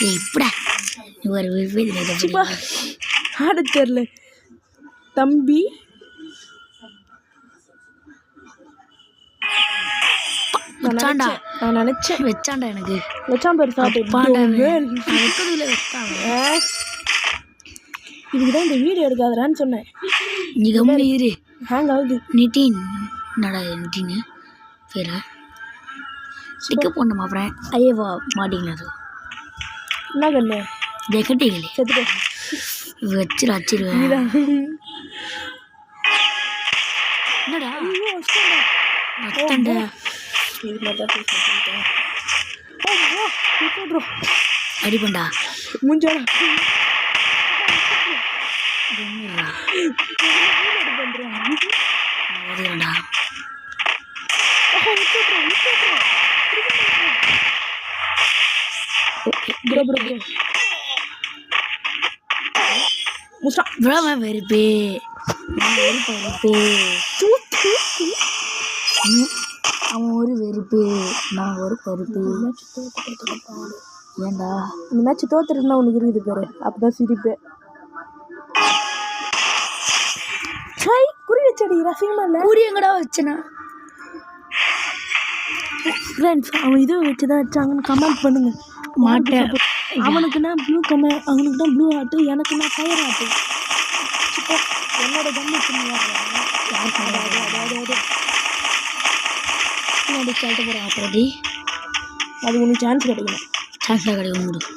இப்படா ஒரு ஆட தெரியல தம்பி. வச்சாண்டா நான் நினைச்சேன் வச்சாண்டா எனக்கு வச்சான் பெருசா இதுக்குதான் இந்த வீடியோ எடுக்காதரான்னு சொன்னேன். நீ கம்மி இரு. ஹேங் ஆகுது. நிட்டின் என்னடா நிட்டின்னு பேரா ஸ்டிக்க போடணுமா அப்புறம் ஐயவா மாட்டிங்களா அது என்ன கண்ணு கட்டிங்களே செத்துட்டு வச்சிருவேன். என்னடா வத்தாண்டா அடிப்பண்டா முஞ்சாடா ஓதுடா வெறுப்பே அவன் ஒரு வெறுப்பு நான் ஒரு பருப்பு. ஏண்டா இந்த மேட்ச் தோத்துருந்தா உனக்கு இருக்குது பேரு அப்பதான் சிரிப்பு. குறி வச்சடி ரசிகமா இல்ல குறி எங்கடா வச்சனா ஃப்ரெண்ட்ஸ் அவன் இது வச்சுதான் வச்சாங்கன்னு கமெண்ட் பண்ணுங்க. மாட்டேன் அவனுக்குன்னா ப்ளூ அவனுக்கு தான் ப்ளூ ஹார்ட்டு எனக்குன்னா ஃபயர் ஹார்ட்டு. என்னோட கம்மி சொல்லிட்டு போகிறேன் அப்படி அது ஒன்று சான்ஸ் கிடைக்கணும். சான்ஸாக கிடைக்கும் முடியும்.